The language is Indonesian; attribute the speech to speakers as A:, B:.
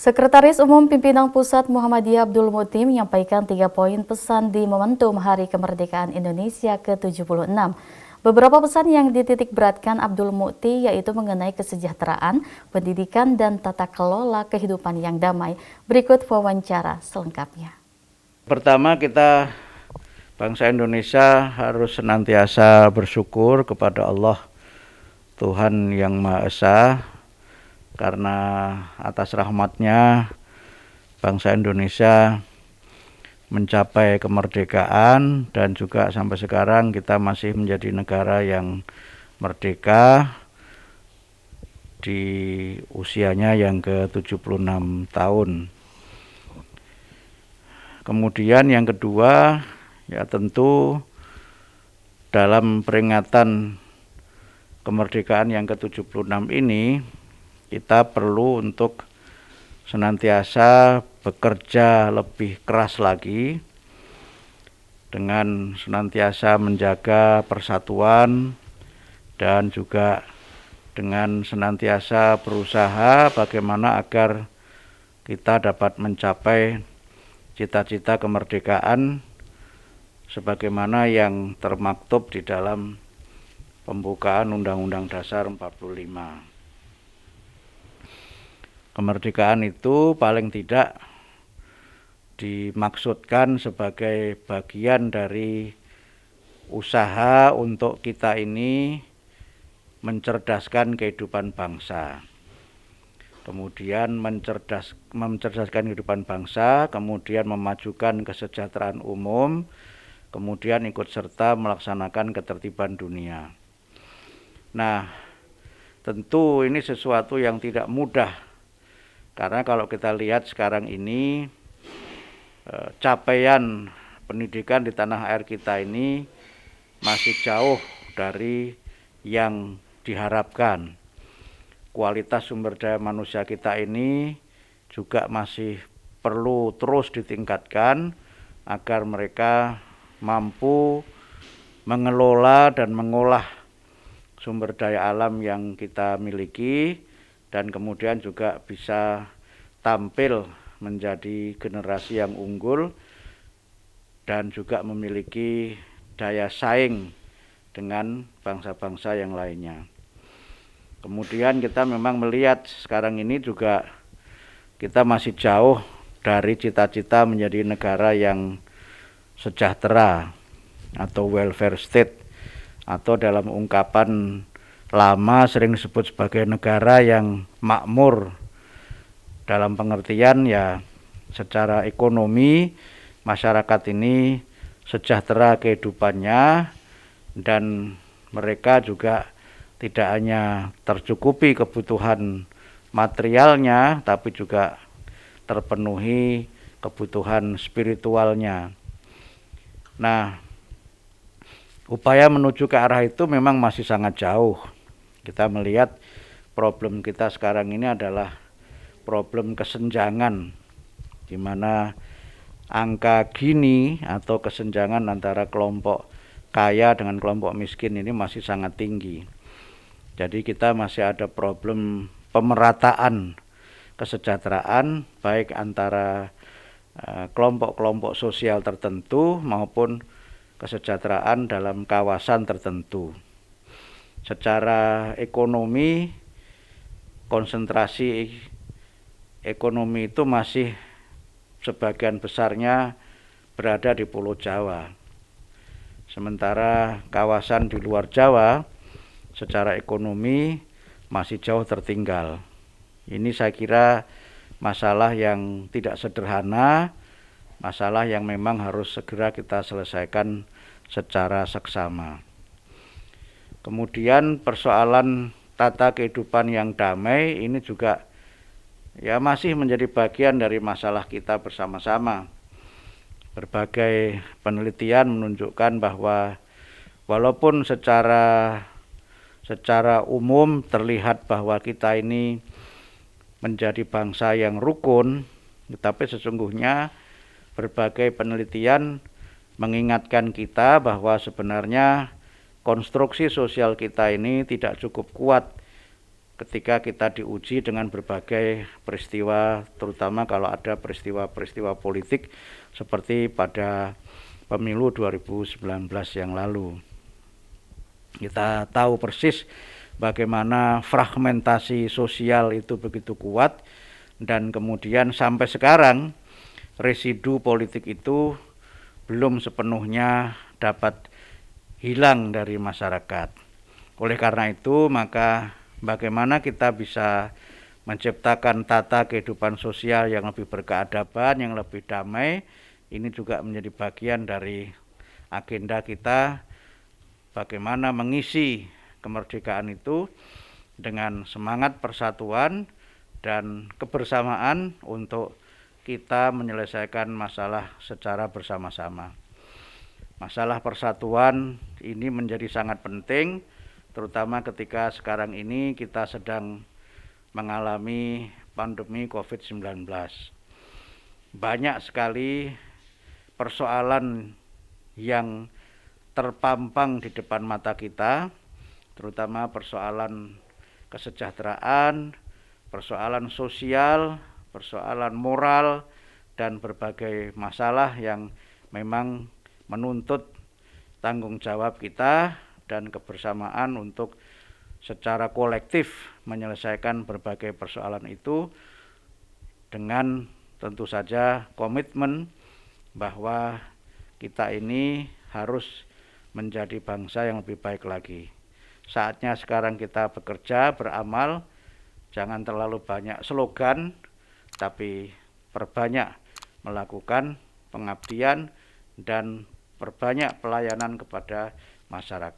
A: Sekretaris Umum Pimpinan Pusat Muhammadiyah Abdul Muti menyampaikan 3 poin pesan di momentum Hari Kemerdekaan Indonesia ke-76. Beberapa pesan yang dititik beratkan Abdul Muti yaitu mengenai kesejahteraan, pendidikan, dan tata kelola kehidupan yang damai. Berikut wawancara selengkapnya.
B: Pertama, kita bangsa Indonesia harus senantiasa bersyukur kepada Allah, Tuhan yang Maha Esa, karena atas rahmatnya bangsa Indonesia mencapai kemerdekaan dan juga sampai sekarang kita masih menjadi negara yang merdeka di usianya yang ke-76 tahun. Kemudian yang kedua, ya tentu dalam peringatan kemerdekaan yang ke-76 ini kita perlu untuk senantiasa bekerja lebih keras lagi dengan senantiasa menjaga persatuan dan juga dengan senantiasa berusaha bagaimana agar kita dapat mencapai cita-cita kemerdekaan sebagaimana yang termaktub di dalam pembukaan Undang-Undang Dasar 45. Kemerdekaan itu paling tidak dimaksudkan sebagai bagian dari usaha untuk kita ini mencerdaskan kehidupan bangsa. Kemudian mencerdaskan kehidupan bangsa, kemudian memajukan kesejahteraan umum, kemudian ikut serta melaksanakan ketertiban dunia. Nah, tentu ini sesuatu yang tidak mudah. Karena kalau kita lihat sekarang ini capaian pendidikan di tanah air kita ini masih jauh dari yang diharapkan. Kualitas sumber daya manusia kita ini juga masih perlu terus ditingkatkan agar mereka mampu mengelola dan mengolah sumber daya alam yang kita miliki dan kemudian juga bisa tampil menjadi generasi yang unggul dan juga memiliki daya saing dengan bangsa-bangsa yang lainnya. Kemudian kita memang melihat sekarang ini juga kita masih jauh dari cita-cita menjadi negara yang sejahtera atau welfare state, atau dalam ungkapan lama sering disebut sebagai negara yang makmur, dalam pengertian ya secara ekonomi masyarakat ini sejahtera kehidupannya dan mereka juga tidak hanya tercukupi kebutuhan materialnya tapi juga terpenuhi kebutuhan spiritualnya. Nah, upaya menuju ke arah itu memang masih sangat jauh. Kita melihat problem kita sekarang ini adalah problem kesenjangan, di mana angka Gini atau kesenjangan antara kelompok kaya dengan kelompok miskin ini masih sangat tinggi. Jadi kita masih ada problem pemerataan kesejahteraan baik antara kelompok-kelompok sosial tertentu maupun kesejahteraan dalam kawasan tertentu. Secara ekonomi, konsentrasi ekonomi itu masih sebagian besarnya berada di Pulau Jawa. Sementara kawasan di luar Jawa secara ekonomi masih jauh tertinggal. Ini saya kira masalah yang tidak sederhana, masalah yang memang harus segera kita selesaikan secara seksama. Kemudian persoalan tata kehidupan yang damai ini juga ya masih menjadi bagian dari masalah kita bersama-sama. Berbagai penelitian menunjukkan bahwa walaupun secara umum terlihat bahwa kita ini menjadi bangsa yang rukun, tetapi sesungguhnya berbagai penelitian mengingatkan kita bahwa sebenarnya konstruksi sosial kita ini tidak cukup kuat ketika kita diuji dengan berbagai peristiwa, terutama kalau ada peristiwa-peristiwa politik seperti pada pemilu 2019 yang lalu. Kita tahu persis bagaimana fragmentasi sosial itu begitu kuat, dan kemudian sampai sekarang residu politik itu belum sepenuhnya dapat hilang dari masyarakat. Oleh karena itu, maka bagaimana kita bisa menciptakan tata kehidupan sosial yang lebih berkeadaban, yang lebih damai, ini juga menjadi bagian dari agenda kita, bagaimana mengisi kemerdekaan itu dengan semangat persatuan dan kebersamaan untuk kita menyelesaikan masalah secara bersama-sama. Masalah persatuan ini menjadi sangat penting, terutama ketika sekarang ini kita sedang mengalami pandemi COVID-19. Banyak sekali persoalan yang terpampang di depan mata kita, terutama persoalan kesejahteraan, persoalan sosial, persoalan moral, dan berbagai masalah yang memang menuntut tanggung jawab kita dan kebersamaan untuk secara kolektif menyelesaikan berbagai persoalan itu, dengan tentu saja komitmen bahwa kita ini harus menjadi bangsa yang lebih baik lagi. Saatnya sekarang kita bekerja, beramal, jangan terlalu banyak slogan, tapi perbanyak melakukan pengabdian dan perbanyak pelayanan kepada masyarakat.